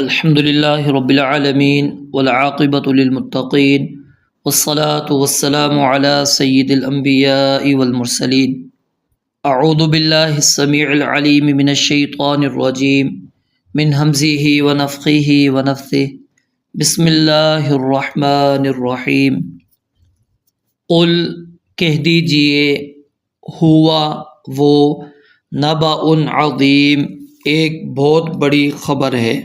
الحمد للہ رب العالمین والعاقبۃ للمتقین والصلاة والسلام علی سید الانبیاء والمرسلین اعوذ باللہ السمیع العلیم من الشیطان الرجیم من ہمزہ ونفخہ ونفثہ بسم اللہ الرحمن الرحیم قل کہہ دیجئے ہوا وہ نبأ عظیم ایک بہت بڑی خبر ہے،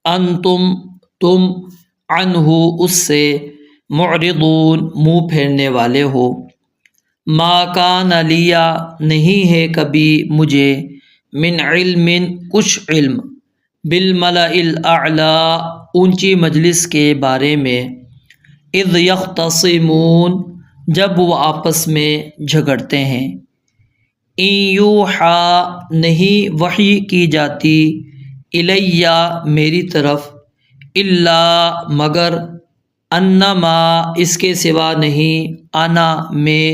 تم عنہ اس سے معرضون منہ پھیرنے والے ہو۔ ما کان لیا نہیں ہے کبھی مجھے من علم کچھ علم بالملأ الاعلی اونچی مجلس کے بارے میں، اذ یختصمون جب وہ آپس میں جھگڑتے ہیں، ان یوحا نہیں وحی کی جاتی الیہ میری طرف، الا مگر انما اس کے سوا نہیں، انا میں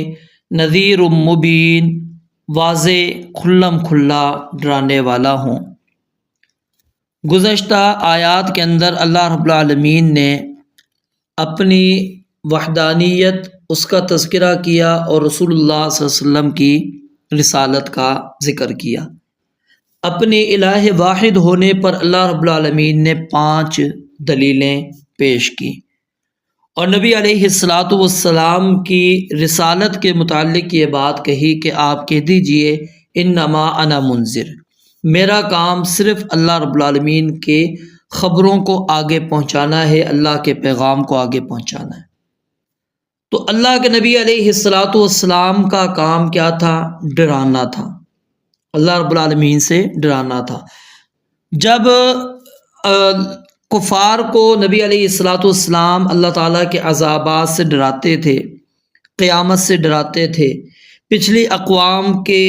نذیر مبین واضح کھلم کھلا ڈرانے والا ہوں۔ گزشتہ آیات کے اندر اللہ رب العالمین نے اپنی وحدانیت اس کا تذکرہ کیا اور رسول اللہ صلی اللہ علیہ وسلم کی رسالت کا ذکر کیا۔ اپنے الہ واحد ہونے پر اللہ رب العالمین نے 5 دلیلیں پیش کی، اور نبی علیہ الصلاۃ والسلام کی رسالت کے متعلق یہ بات کہی کہ آپ کہہ دیجئے انما انا منذر، میرا کام صرف اللہ رب العالمین کے خبروں کو آگے پہنچانا ہے، اللہ کے پیغام کو آگے پہنچانا ہے۔ تو اللہ کے نبی علیہ الصلاۃ والسلام کا کام کیا تھا؟ ڈرانا تھا، اللہ رب العالمین سے ڈرانا تھا۔ جب کفار کو نبی علیہ الصلاۃ والسلام اللہ تعالیٰ کے عذابات سے ڈراتے تھے، قیامت سے ڈراتے تھے، پچھلی اقوام کے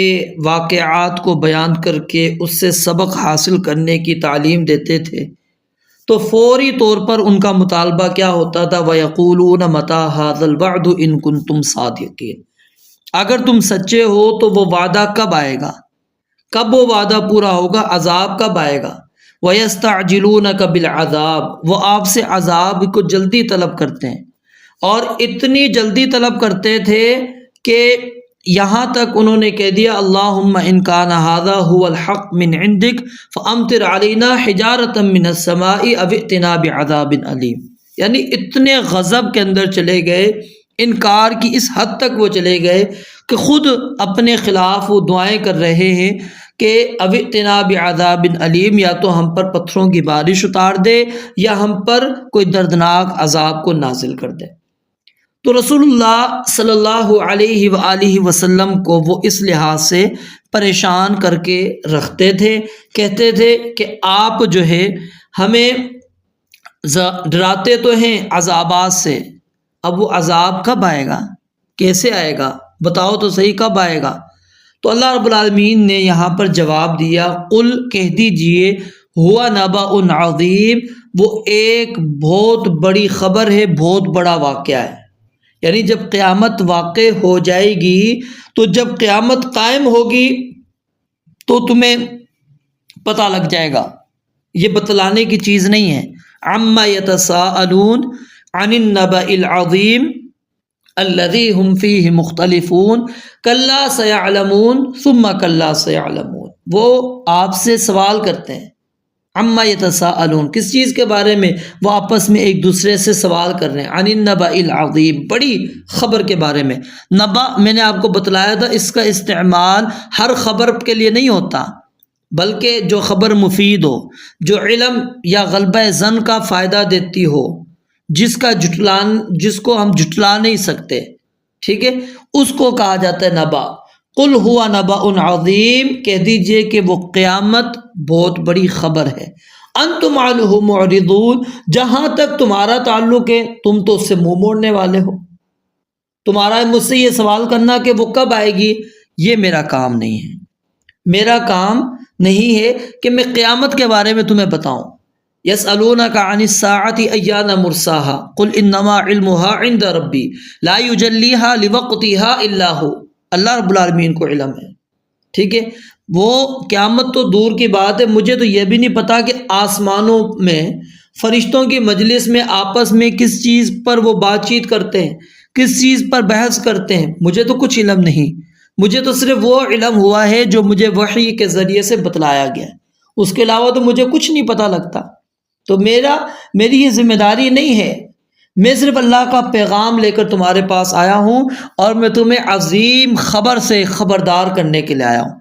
واقعات کو بیان کر کے اس سے سبق حاصل کرنے کی تعلیم دیتے تھے، تو فوری طور پر ان کا مطالبہ کیا ہوتا تھا؟ وَيَقُولُونَ مَتَىٰ هَٰذَا الْوَعْدُ إِن كُنتُمْ صَادِقِينَ، اگر تم سچے ہو تو وہ وعدہ کب آئے گا؟ کب وہ وعدہ پورا ہوگا؟ عذاب کب آئے گا؟ وَيَسْتَعْجِلُونَكَ بِالْعَذَابِ، وہ آپ سے عذاب کو جلدی طلب کرتے ہیں، اور اتنی جلدی طلب کرتے تھے کہ یہاں تک انہوں نے کہہ دیا اللہم ان کان ھذا ھو الحق من عندک فامطر علینا حجارۃ من السماء او ائتنا بعذاب علیم، یعنی اتنے غضب کے اندر چلے گئے، انکار کی اس حد تک وہ چلے گئے کہ خود اپنے خلاف وہ دعائیں کر رہے ہیں کہ او ائتنا بعذاب علیم، یا تو ہم پر پتھروں کی بارش اتار دے یا ہم پر کوئی دردناک عذاب کو نازل کر دے۔ تو رسول اللہ صلی اللہ علیہ وآلہ وسلم کو وہ اس لحاظ سے پریشان کر کے رکھتے تھے، کہتے تھے کہ آپ جو ہے ہمیں ڈراتے تو ہیں عذابات سے، اب وہ عذاب کب آئے گا؟ کیسے آئے گا؟ بتاؤ تو صحیح کب آئے گا؟ تو اللہ رب العالمین نے یہاں پر جواب دیا، قل کہہ دیجئے ہوا نبأ عظیم، وہ ایک بہت بڑی خبر ہے، بہت بڑا واقعہ ہے۔ یعنی جب قیامت واقع ہو جائے گی، تو جب قیامت قائم ہوگی تو تمہیں پتہ لگ جائے گا، یہ بتلانے کی چیز نہیں ہے۔ عما یتساءلون عن النبأ العظیم الذی هم فیہ مختلفون کلا سیعلمون ثم کلا سیعلمون، وہ آپ سے سوال کرتے ہیں۔ عما یتساءلون، کس چیز کے بارے میں؟ وہ آپس میں ایک دوسرے سے سوال کر رہے ہیں۔ عن النبأ العظیم، بڑی خبر کے بارے میں۔ نبأ میں نے آپ کو بتلایا تھا، اس کا استعمال ہر خبر کے لیے نہیں ہوتا، بلکہ جو خبر مفید ہو، جو علم یا غلبہ ظن کا فائدہ دیتی ہو، جس کو ہم جھٹلا نہیں سکتے، ٹھیک ہے، اس کو کہا جاتا ہے نبأ۔ قل ہوا نبأ عظیم، کہہ دیجئے کہ وہ قیامت بہت بڑی خبر ہے۔ انتم عنہ معرضون، جہاں تک تمہارا تعلق ہے تم تو اس سے منہ موڑنے والے ہو، تمہارا مجھ سے یہ سوال کرنا کہ وہ کب آئے گی، یہ میرا کام نہیں ہے۔ میرا کام نہیں ہے کہ میں قیامت کے بارے میں تمہیں بتاؤں۔ یسألونک عن الساعۃ ایان مرساہا قل انما علمها عند ربی لا یجلیہا لوقتہا الا ہو، اللہ رب العالمین کو علم ہے، ٹھیک ہے، وہ قیامت تو دور کی بات ہے، مجھے تو یہ بھی نہیں پتا کہ آسمانوں میں فرشتوں کی مجلس میں آپس میں کس چیز پر وہ بات چیت کرتے ہیں، کس چیز پر بحث کرتے ہیں، مجھے تو کچھ علم نہیں۔ مجھے تو صرف وہ علم ہوا ہے جو مجھے وحی کے ذریعے سے بتلایا گیا ہے، اس کے علاوہ تو مجھے کچھ نہیں پتہ لگتا۔ تو میری یہ ذمہ داری نہیں ہے، میں صرف اللہ کا پیغام لے کر تمہارے پاس آیا ہوں، اور میں تمہیں عظیم خبر سے خبردار کرنے کے لیے آیا ہوں۔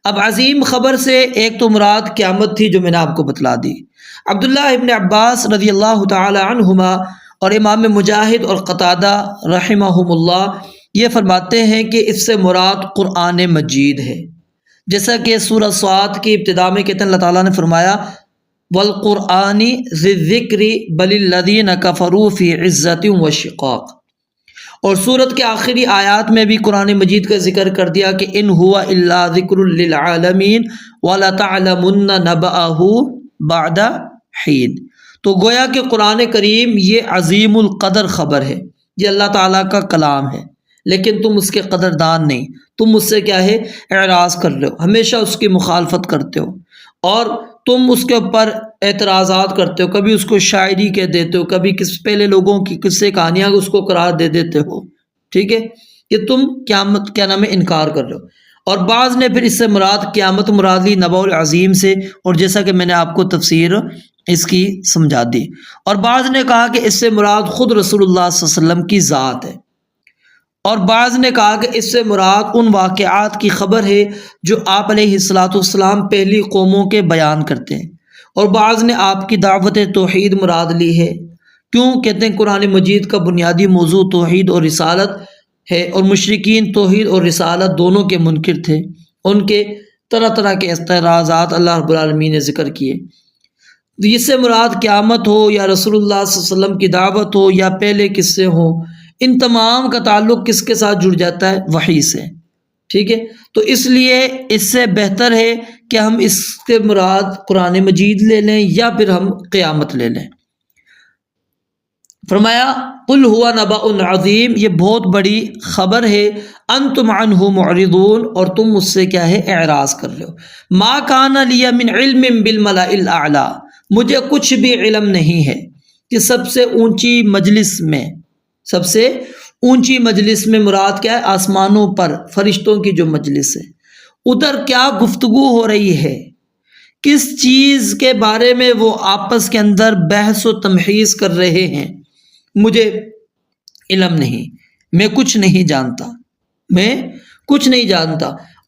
اب عظیم خبر سے ایک تو مراد قیامت تھی جو میں نے آپ کو بتلا دی۔ عبداللہ ابن عباس رضی اللہ تعالی عنہما اور امام مجاہد اور قتادہ رحمہم اللہ یہ فرماتے ہیں کہ اس سے مراد قرآن مجید ہے، جیسا کہ سورہ صاد کی ابتدا میں کہتے ہیں اللہ تعالیٰ نے فرمایا والقرآن ذی الذکر بل الذین کفروا فی عزۃ وشقاق، اور سورت کے آخری آیات میں بھی قرآن مجید کا ذکر کر دیا کہ ان ہوا الا ذکر للعالمین ولتعلمن نبأہ بعد حین۔ تو گویا کہ قرآن کریم یہ عظیم القدر خبر ہے، یہ اللہ تعالیٰ کا کلام ہے، لیکن تم اس کے قدردان نہیں، تم اس سے کیا ہے اعراض کر رہے ہو، ہمیشہ اس کی مخالفت کرتے ہو، اور تم اس کے اوپر اعتراضات کرتے ہو، کبھی اس کو شاعری کہہ دیتے ہو، کبھی پہلے لوگوں کی قصے کہانیاں اس کو قرار دے دیتے ہو، ٹھیک ہے، یہ تم قیامت کیا نام ہے انکار کر رہے ہو۔ اور بعض نے پھر اس سے مراد قیامت مراد لی نبأ العظیم سے، اور جیسا کہ میں نے آپ کو تفسیر اس کی سمجھا دی، اور بعض نے کہا کہ اس سے مراد خود رسول اللہ صلی اللہ علیہ وسلم کی ذات ہے، اور بعض نے کہا کہ اس سے مراد ان واقعات کی خبر ہے جو آپ علیہ الصلاۃ والسلام پہلی قوموں کے بیان کرتے ہیں، اور بعض نے آپ کی دعوت توحید مراد لی ہے۔ کیوں کہتے ہیں قرآن مجید کا بنیادی موضوع توحید اور رسالت ہے، اور مشرکین توحید اور رسالت دونوں کے منکر تھے، ان کے طرح طرح کے اعتراضات اللہ رب العالمین نے ذکر کیے۔ اس سے مراد قیامت ہو یا رسول اللہ صلی اللہ علیہ وسلم کی دعوت ہو یا پہلے قصے ہوں، ان تمام کا تعلق کس کے ساتھ جڑ جاتا ہے؟ وحی سے، ٹھیک ہے۔ تو اس لیے اس سے بہتر ہے کہ ہم اس کے مراد قرآن مجید لے لیں یا پھر ہم قیامت لے لیں۔ فرمایا قل ہوا نبأ عظیم، یہ بہت بڑی خبر ہے، انتم عنہ معرضون، اور تم اس سے کیا ہے اعراض کر رہے ہو۔ ما کان لی من علم بالملأ الاعلی، مجھے کچھ بھی علم نہیں ہے کہ سب سے اونچی مجلس میں مراد کیا ہے؟ آسمانوں پر فرشتوں کی جو مجلس ہے، ادھر کیا گفتگو ہو رہی ہے، کس چیز کے بارے میں وہ آپس کے اندر بحث و تمحیص کر رہے ہیں، مجھے علم نہیں، میں کچھ نہیں جانتا۔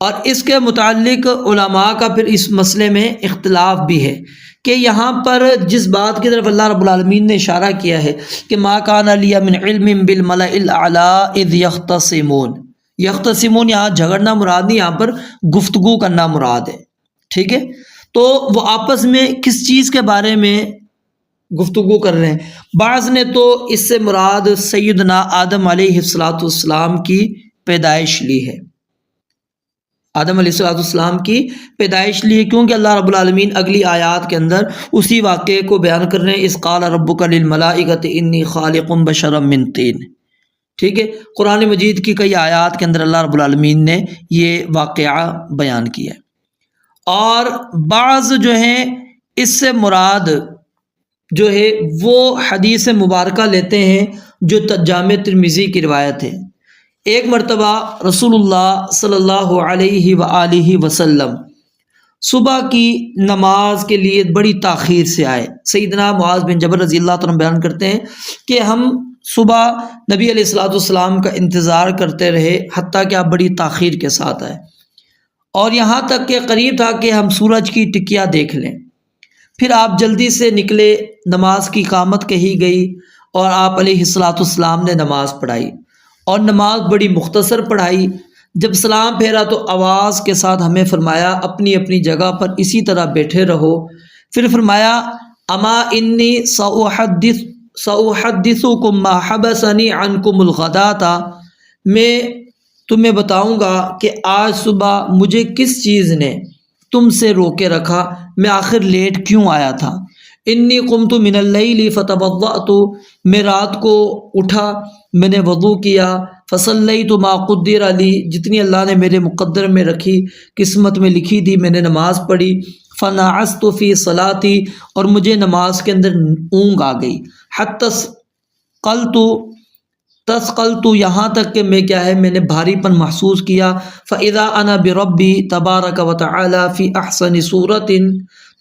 اور اس کے متعلق علماء کا پھر اس مسئلے میں اختلاف بھی ہے کہ یہاں پر جس بات کی طرف اللہ رب العالمین نے اشارہ کیا ہے کہ ما کان لی من علم بالملأ الاعلی اذ یختصمون، یہاں جھگڑنا مراد نہیں، یہاں پر گفتگو کرنا مراد ہے، ٹھیک ہے۔ تو وہ آپس میں کس چیز کے بارے میں گفتگو کر رہے ہیں؟ بعض نے تو اس سے مراد سیدنا آدم علیہ السلام کی پیدائش لی ہے، آدم علیہ السلام کی پیدائش لی ہے، کیونکہ اللہ رب العالمین اگلی آیات کے اندر اسی واقعے کو بیان کر رہے ہیں، اذ قال ربک للملائکۃ انی خالق بشرا من طین، ٹھیک ہے۔ قرآن مجید کی کئی آیات کے اندر اللہ رب العالمین نے یہ واقعہ بیان کیا ہے۔ اور بعض جو ہیں اس سے مراد جو ہے وہ حدیث مبارکہ لیتے ہیں جو جامع ترمذی کی روایت ہے۔ ایک مرتبہ رسول اللہ صلی اللہ علیہ وآلہ وسلم صبح کی نماز کے لیے بڑی تاخیر سے آئے۔ سیدنا معاذ بن جبل رضی اللہ عنہ بیان کرتے ہیں کہ ہم صبح نبی علیہ الصلوۃ والسلام کا انتظار کرتے رہے حتیٰ کہ آپ بڑی تاخیر کے ساتھ آئے، اور یہاں تک کہ قریب تھا کہ ہم سورج کی ٹکیا دیکھ لیں۔ پھر آپ جلدی سے نکلے، نماز کی اقامت کہی گئی، اور آپ علیہ الصلوۃ والسلام نے نماز پڑھائی، اور نماز بڑی مختصر پڑھائی۔ جب سلام پھیرا تو آواز کے ساتھ ہمیں فرمایا اپنی اپنی جگہ پر اسی طرح بیٹھے رہو۔ پھر فرمایا اما انی ساحدثکم ما حبسنی عنکم الغداۃ، میں تمہیں بتاؤں گا کہ آج صبح مجھے کس چیز نے تم سے روکے رکھا، میں آخر لیٹ کیوں آیا تھا۔ انی قمت من اللیل فتوضأت، میں رات کو اٹھا، میں نے وضو کیا، فصلیت ما قدر علی، جتنی اللہ نے میرے مقدر میں رکھی، قسمت میں لکھی تھی، میں نے نماز پڑھی، فنعست فی صلاتی، اور مجھے نماز کے اندر اونگ آ گئی، حتی تثقلت، یہاں تک کہ میں کیا ہے، میں نے بھاری پن محسوس کیا، فاذا انا بربی تبارک و تعالی فی احسن صورت،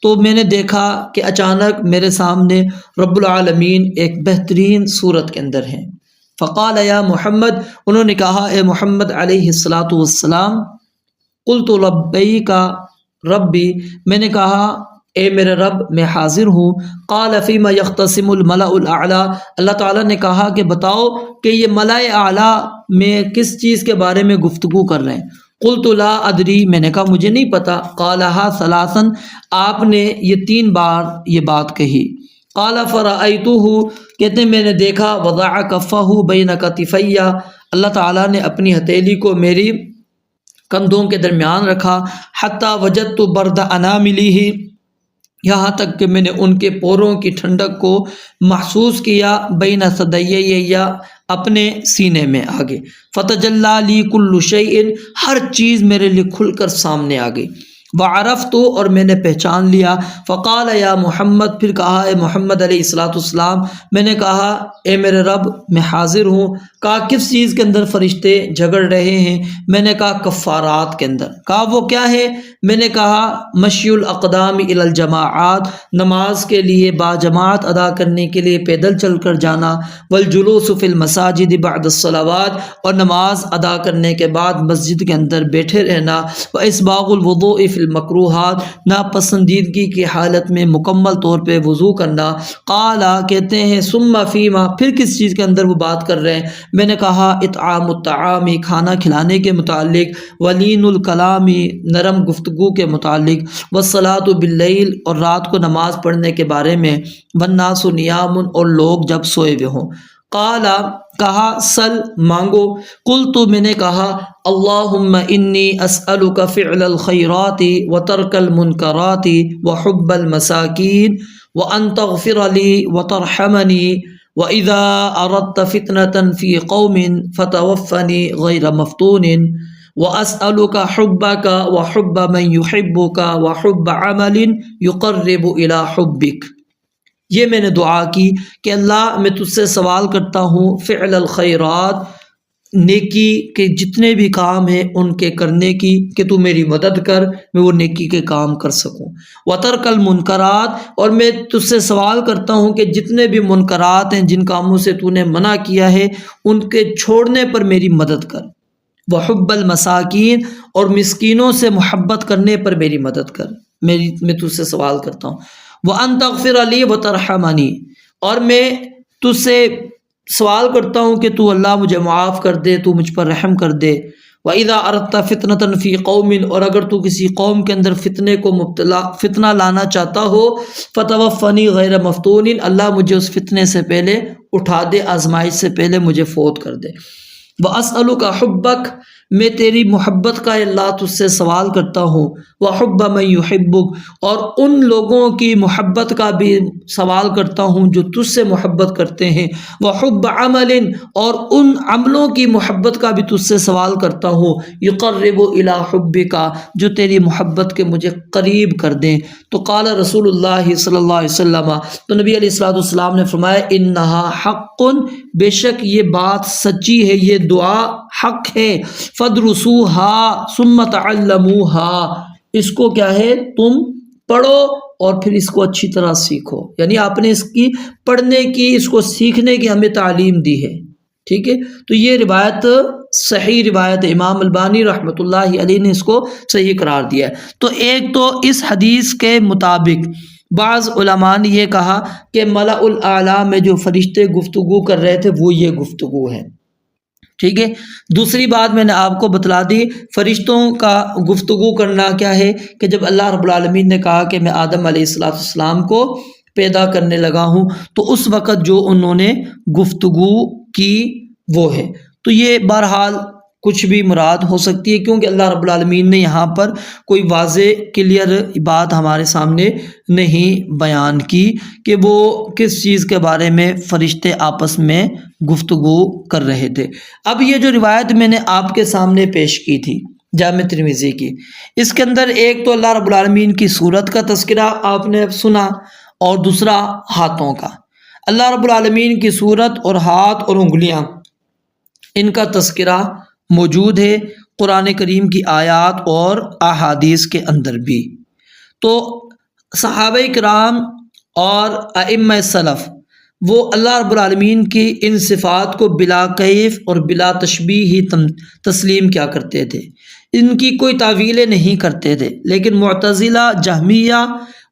تو میں نے دیکھا کہ اچانک میرے سامنے رب العالمین ایک بہترین صورت کے اندر ہیں۔ فقال یا محمد، انہوں نے کہا اے محمد علیہ الصلاۃ والسلام، قلت لبیک ربی، میں نے کہا اے میرے رب میں حاضر ہوں۔ قال فیما یختصم الملأ الاعلیٰ، اللہ تعالیٰ نے کہا کہ بتاؤ کہ یہ ملائے اعلیٰ میں کس چیز کے بارے میں گفتگو کر رہے ہیں؟ قلت لا ادری، میں نے کہا مجھے نہیں پتا۔ قالہا ثلاثا، آپ نے یہ 3 بار یہ بات کہی۔ قال فرأیتہ، کہتے ہیں میں نے دیکھا، وضع کفہ بین کتفی، اللہ تعالیٰ نے اپنی ہتھیلی کو میری کندھوں کے درمیان رکھا، حتی وجدت برد اناملہ، یہاں تک کہ میں نے ان کے پوروں کی ٹھنڈک کو محسوس کیا، بین ثدیی، اپنے سینے میں آگے، فتجلی لی کل شیء، ہر چیز میرے لیے کھل کر سامنے آ گئی، وعرفت، اور میں نے پہچان لیا۔ فقال یا محمد، پھر کہا اے محمد علیہ الصلاۃ والسلام، میں نے کہا اے میرے رب میں حاضر ہوں۔ کہا کس چیز کے اندر فرشتے جھگڑ رہے ہیں؟ میں نے کہا کفارات کے اندر۔ کہا وہ کیا ہے؟ میں نے کہا مشی الاقدام الی الجماعات، نماز کے لیے باجماعت ادا کرنے کے لیے پیدل چل کر جانا، والجلوس فی المساجد بعد الصلوات، اور نماز ادا کرنے کے بعد مسجد کے اندر بیٹھے رہنا، واسباغ الوضوء فی المکروہات، ناپسندیدگی کی حالت میں مکمل طور پہ وضو کرنا۔ قالا، کہتے ہیں ثم فیما، پھر کس چیز کے اندر وہ بات کر رہے ہیں؟ میں نے کہا اطعام الطعام، کھانا کھلانے کے متعلق، ولین الکلام، نرم گفتگو کے متعلق، والصلاۃ باللیل، اور رات کو نماز پڑھنے کے بارے میں، والناس نیام، اور لوگ جب سوئے ہوئے ہوں۔ قالا، کہا سل، مانگو۔ قلت، میں نے کہا اللہم انی اسألک فعل الخیرات وترک المنکرات وحب المساکین وان تغفر لی وترحمنی وَإِذَا أَرَدْتَ فِتْنَةً فِي قَوْمٍ فَتَوَفَّنِي غَيْرَ مَفْتُونٍ وَأَسْأَلُكَ حُبَّكَ وَحُبَّ مَنْ يُحِبُّكَ وَحُبَّ عَمَلٍ يُقَرِّبُ إِلَى حُبِّكَ۔ یہ میں نے دعا کی کہ اللہ میں تجھ سے سوال کرتا ہوں فعل الخیرات، نیکی کے جتنے بھی کام ہیں ان کے کرنے کی، کہ تو میری مدد کر، میں وہ نیکی کے کام کر سکوں۔ وترک المنکرات، اور میں تجھ سے سوال کرتا ہوں کہ جتنے بھی منکرات ہیں، جن کاموں سے تو نے منع کیا ہے، ان کے چھوڑنے پر میری مدد کر۔ وحب المساکین، اور مسکینوں سے محبت کرنے پر میری مدد کر، میں تجھ سے سوال کرتا ہوں۔ وَأَن تَغْفِرَ لِي وَتَرْحَمَنِي، اور میں تجھ سے سوال کرتا ہوں کہ تو اللہ مجھے معاف کر دے، تو مجھ پر رحم کر دے۔ وَإِذَا أَرَدْتَ فِتْنَةً فِي قَوْمٍ، اور اگر تو کسی قوم کے اندر فتنہ لانا چاہتا ہو، فَتَوَفَّنِي غَيْرَ مَفْتُونٍ، اللہ مجھے اس فتنے سے پہلے اٹھا دے، آزمائش سے پہلے مجھے فوت کر دے۔ وَأَسْأَلُكَ حُبَّكَ، میں تیری محبت کا اللہ تجھ سے سوال کرتا ہوں۔ وَحُبَّ مَن يُحِبُّكَ، اور ان لوگوں کی محبت کا بھی سوال کرتا ہوں جو تجھ سے محبت کرتے ہیں۔ وَحُبَّ عَمَلٍ، اور ان عملوں کی محبت کا بھی تجھ سے سوال کرتا ہوں، يُقَرِّبُ إِلَى حُبِّكَ، جو تیری محبت کے مجھے قریب کر دیں۔ تو قال رسول اللہ صلی اللہ علیہ وسلم، تو نبی علیہ الصلوۃ والسلام نے فرمایا انها حق، بے شک یہ بات سچی ہے، یہ دعا حق ہے۔ فَادْرُسُوهَا ثُمَّ تَعَلَّمُوهَا، اس کو کیا ہے، تم پڑھو اور پھر اس کو اچھی طرح سیکھو، یعنی آپ نے اس کی پڑھنے کی، اس کو سیکھنے کی ہمیں تعلیم دی ہے۔ ٹھیک ہے، تو یہ روایت صحیح روایت، امام البانی رحمۃ اللہ علیہ نے اس کو صحیح قرار دیا ہے۔ تو ایک تو اس حدیث کے مطابق بعض علماء نے یہ کہا کہ ملأ الاعلیٰ میں جو فرشتے گفتگو کر رہے تھے وہ یہ گفتگو ہے۔ ٹھیک ہے، دوسری بات میں نے آپ کو بتلا دی، فرشتوں کا گفتگو کرنا کیا ہے کہ جب اللہ رب العالمین نے کہا کہ میں آدم علیہ السلام کو پیدا کرنے لگا ہوں، تو اس وقت جو انہوں نے گفتگو کی وہ ہے۔ تو یہ بہرحال کچھ بھی مراد ہو سکتی ہے، کیونکہ اللہ رب العالمین نے یہاں پر کوئی واضح کلیئر بات ہمارے سامنے نہیں بیان کی کہ وہ کس چیز کے بارے میں فرشتے آپس میں گفتگو کر رہے تھے۔ اب یہ جو روایت میں نے آپ کے سامنے پیش کی تھی جامع ترمذی کی، اس کے اندر ایک تو اللہ رب العالمین کی صورت کا تذکرہ آپ نے سنا، اور دوسرا ہاتھوں کا۔ اللہ رب العالمین کی صورت اور ہاتھ اور انگلیاں، ان کا تذکرہ موجود ہے قرآن کریم کی آیات اور احادیث کے اندر بھی۔ تو صحابہ کرام اور ائمہ سلف وہ اللہ رب العالمین کی ان صفات کو بلا کیف اور بلا تشبیہ ہی تسلیم کیا کرتے تھے، ان کی کوئی تعویلیں نہیں کرتے تھے۔ لیکن معتزلہ، جہمیہ،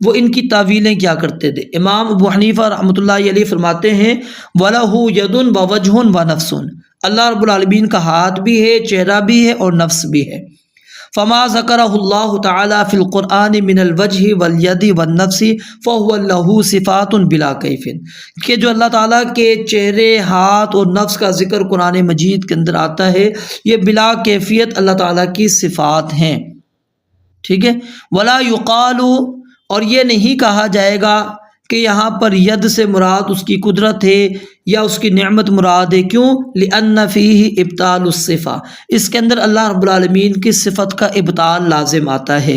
وہ ان کی تعویلیں کیا کرتے تھے۔ امام ابو حنیفہ رحمۃ اللہ علیہ فرماتے ہیں وَلَهُ يَدٌ وَوَجْهٌ وَنَفْسٌ، اللہ رب العالمین کا ہاتھ بھی ہے، چہرہ بھی ہے اور نفس بھی ہے۔ فما ذکرہ اللہ تعالی فی القرآن من الوجہ والید والنفس فہو لہ صفات بلا کیف، کہ جو اللہ تعالیٰ کے چہرے، ہاتھ اور نفس کا ذکر قرآن مجید کے اندر آتا ہے، یہ بلا کیفیت اللہ تعالیٰ کی صفات ہیں، ٹھیک ہے۔ ولا یقال، اور یہ نہیں کہا جائے گا کہ یہاں پر ید سے مراد اس کی قدرت ہے یا اس کی نعمت مراد ہے، کیوں؟ لأن فیہ ابطال الصفہ، اس کے اندر اللہ رب العالمین کی صفت کا ابطال لازم آتا ہے۔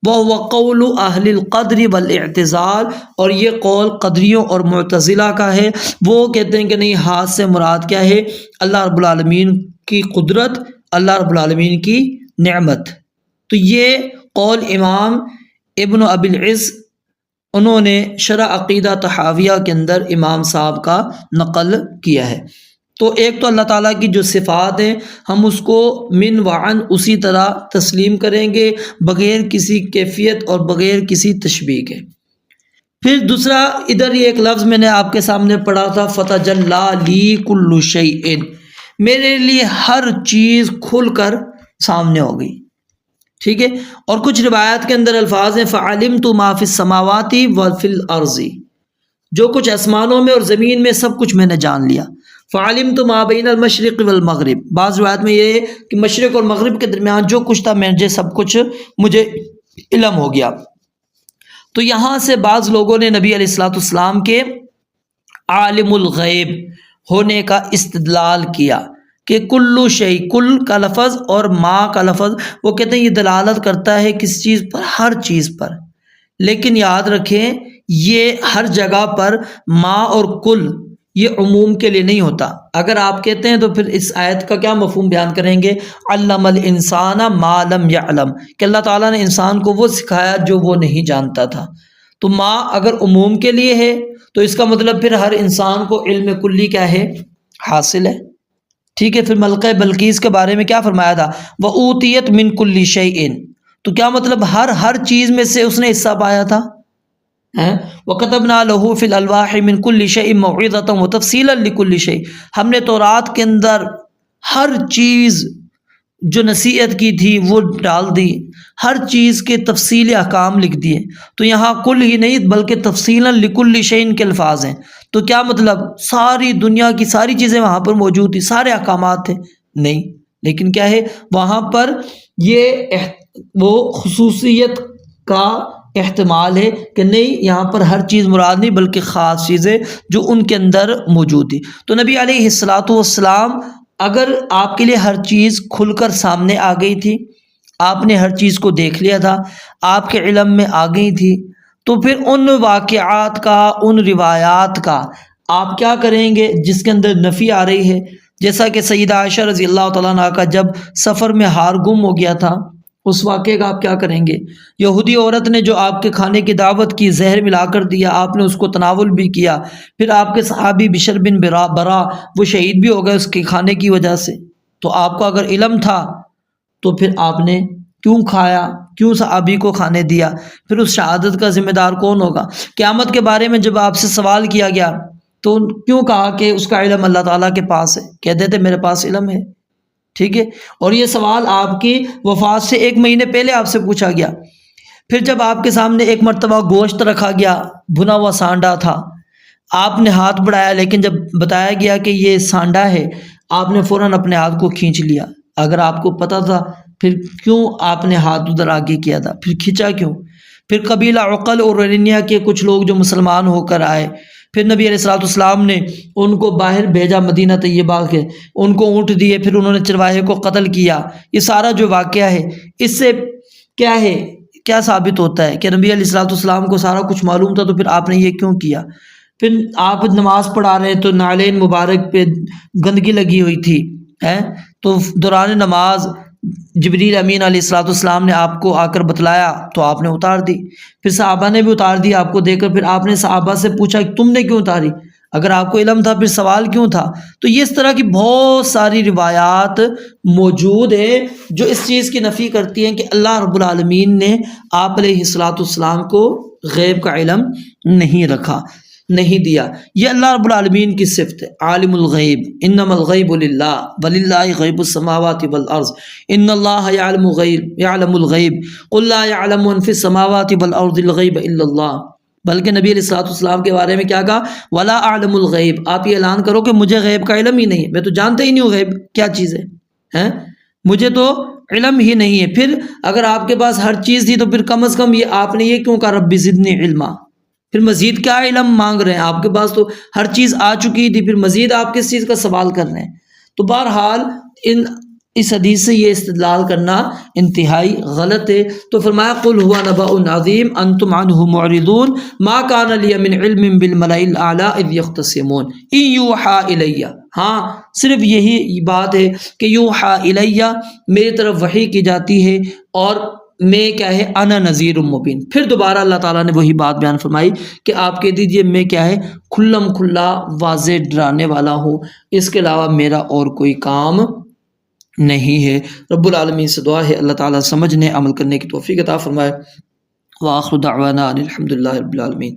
وَهُوَ قَوْلُ أَهْلِ الْقَدْرِ وَالْاِعْتِزَالِ، اور یہ قول قدریوں اور معتزلہ کا ہے۔ وہ کہتے ہیں کہ نہیں، ہاتھ سے مراد کیا ہے؟ اللہ رب العالمین کی قدرت، اللہ رب العالمین کی نعمت۔ تو یہ قول امام ابن ابی العز انہوں نے شرح عقیدہ طحاویہ کے اندر امام صاحب کا نقل کیا ہے۔ تو ایک تو اللہ تعالیٰ کی جو صفات ہیں ہم اس کو من وعن اسی طرح تسلیم کریں گے، بغیر کسی کیفیت اور بغیر کسی تشبیہ کے۔ پھر دوسرا ادھر یہ ایک لفظ میں نے آپ کے سامنے پڑھا تھا فتجلی لی کل شیء، میرے لیے ہر چیز کھل کر سامنے ہو گئی، ٹھیک ہے۔ اور کچھ روایات کے اندر الفاظ ہیں فعلمت ما فی السماوات وفی الارض، جو کچھ آسمانوں میں اور زمین میں سب کچھ میں نے جان لیا۔ فعلمت ما بین المشرق والمغرب، بعض روایات میں یہ ہے کہ مشرق اور مغرب کے درمیان جو کچھ تھا مجھے سب کچھ مجھے علم ہو گیا۔ تو یہاں سے بعض لوگوں نے نبی علیہ الصلوۃ والسلام کے عالم الغیب ہونے کا استدلال کیا کہ کلو شیء، کل کا لفظ اور ما کا لفظ، وہ کہتے ہیں یہ دلالت کرتا ہے کس چیز پر؟ ہر چیز پر۔ لیکن یاد رکھیں یہ ہر جگہ پر ما اور کل یہ عموم کے لیے نہیں ہوتا۔ اگر آپ کہتے ہیں تو پھر اس آیت کا کیا مفہوم بیان کریں گے؟ علم الانسان ما لم یعلم، کہ اللہ تعالیٰ نے انسان کو وہ سکھایا جو وہ نہیں جانتا تھا۔ تو ما اگر عموم کے لیے ہے تو اس کا مطلب پھر ہر انسان کو علم کلی کیا ہے؟ حاصل ہے، ٹھیک ہے۔ پھر ملکہ بلقیس کے بارے میں کیا فرمایا تھا؟ وَأُوتِيَتْ مِنْ كُلِّ شَيْءٍ، تو کیا مطلب ہر چیز میں سے اس نے حصہ پایا تھا۔ وَكَتَبْنَا لَهُ فِي الْأَلْوَاحِ مِنْ كُلِّ شَيْءٍ مَوْعِظَةً وَتَفْصِيلًا لِكُلِّ شَيْءٍ، ہم نے تورات کے اندر ہر چیز جو نصیحت کی تھی وہ ڈال دی، ہر چیز کے تفصیل احکام لکھ دیے۔ تو یہاں کل ہی نہیں بلکہ تفصیلا لکل شیء کے الفاظ ہیں۔ تو کیا مطلب ساری دنیا کی ساری چیزیں وہاں پر موجود تھی، سارے احکامات تھے؟ نہیں، لیکن کیا ہے وہاں پر یہ وہ خصوصیت کا احتمال ہے کہ نہیں، یہاں پر ہر چیز مراد نہیں بلکہ خاص چیزیں جو ان کے اندر موجود تھی۔ تو نبی علیہ الصلوۃ والسلام اگر آپ کے لیے ہر چیز کھل کر سامنے آ گئی تھی، آپ نے ہر چیز کو دیکھ لیا تھا، آپ کے علم میں آ گئی تھی، تو پھر ان واقعات کا، ان روایات کا آپ کیا کریں گے جس کے اندر نفی آ رہی ہے؟ جیسا کہ سیدہ عائشہ رضی اللہ تعالیٰ عنہا کا جب سفر میں ہار گم ہو گیا تھا، اس واقعے کا آپ کیا کریں گے؟ یہودی عورت نے جو آپ کے کھانے کی دعوت کی، زہر ملا کر دیا، آپ نے اس کو تناول بھی کیا، پھر آپ کے صحابی بشر بن برا وہ شہید بھی ہو گئے اس کے کھانے کی وجہ سے۔ تو آپ کو اگر علم تھا تو پھر آپ نے کیوں کھایا، کیوں صحابی کو کھانے دیا؟ پھر اس شہادت کا ذمہ دار کون ہوگا؟ قیامت کے بارے میں جب آپ سے سوال کیا گیا تو کیوں کہا کہ اس کا علم اللہ تعالیٰ کے پاس ہے؟ کہہ دیتے میرے پاس علم ہے، ٹھیک ہے۔ اور یہ سوال آپ کی وفات سے 1 مہینے پہلے آپ سے پوچھا گیا۔ پھر جب آپ کے سامنے ایک مرتبہ گوشت رکھا گیا، بھنا ہوا سانڈا تھا، آپ نے ہاتھ بڑھایا، لیکن جب بتایا گیا کہ یہ سانڈا ہے، آپ نے فوراً اپنے ہاتھ کو کھینچ لیا، اگر آپ کو پتہ تھا پھر کیوں آپ نے ہاتھ ادھر آگے کیا تھا، پھر کھینچا کیوں؟ پھر قبیلہ عقل اور رنیہ کے کچھ لوگ جو مسلمان ہو کر آئے، پھر نبی علیہ الصلوۃ والسلام نے ان کو باہر بھیجا مدینہ طیبہ کے، ان کو اونٹ دیے، پھر انہوں نے چرواہے کو قتل کیا۔ یہ سارا جو واقعہ ہے اس سے کیا ہے، کیا ثابت ہوتا ہے کہ نبی علیہ الصلوۃ والسلام کو سارا کچھ معلوم تھا، تو پھر آپ نے یہ کیوں کیا؟ پھر آپ نماز پڑھا رہے ہیں تو نالین مبارک پہ گندگی لگی ہوئی تھی، تو دوران نماز جبریل امین علیہ الصلوۃ والسلام نے آپ کو آ کر بتلایا تو آپ نے اتار دی، پھر صحابہ نے بھی اتار دی آپ کو دیکھ کر، پھر آپ نے صحابہ سے پوچھا کہ تم نے کیوں اتاری؟ اگر آپ کو علم تھا پھر سوال کیوں تھا؟ تو یہ اس طرح کی بہت ساری روایات موجود ہیں جو اس چیز کی نفی کرتی ہیں کہ اللہ رب العالمین نے آپ علیہ الصلوۃ والسلام کو غیب کا علم نہیں رکھا، نہیں دیا۔ یہ اللہ رب العالمین کی صفت ہے، عالم الغیب، انما الغیب للہ وللہ غیب السماوات والارض ان اللہ یعلم الغیب قل لا یعلم من فی السماوات والارض الغیب الا اللہ۔ بلکہ نبی علیہ الصلوۃ والسلام کے بارے میں کیا کہا؟ ولا اعلم الغیب، آپ یہ اعلان کرو کہ مجھے غیب کا علم ہی نہیں ہے، میں تو جانتا ہی نہیں ہوں غیب کیا چیز ہے، مجھے تو علم ہی نہیں ہے۔ پھر اگر آپ کے پاس ہر چیز تھی تو پھر کم از کم یہ آپ نے یہ کیوں کہا رب زدنی علما؟ پھر مزید کیا علم مانگ رہے ہیں؟ آپ کے پاس تو ہر چیز آ چکی تھی، پھر مزید آپ کس چیز کا سوال کر رہے ہیں؟ تو بہرحال اس حدیث سے یہ استدلال کرنا انتہائی غلط ہے۔ تو فرمایا قل هو نبأ عظیم انتم عنہ معرضون ما کان لی من علم بالملأ الاعلی اذ یختصمون ان یوحى الی، ہاں صرف یہی بات ہے کہ یوحى الی، میری طرف وحی کی جاتی ہے، اور میں کیا ہے، انا نذیر مبین۔ پھر دوبارہ اللہ تعالیٰ نے وہی بات بیان فرمائی کہ آپ کہہ دیجئے میں کیا ہے، کھلم کھلا واضح ڈرانے والا ہوں، اس کے علاوہ میرا اور کوئی کام نہیں ہے۔ رب العالمین سے دعا ہے اللہ تعالیٰ سمجھنے عمل کرنے کی توفیق عطا فرمائے۔ وآخر دعوانا ان الحمد للہ رب العالمین۔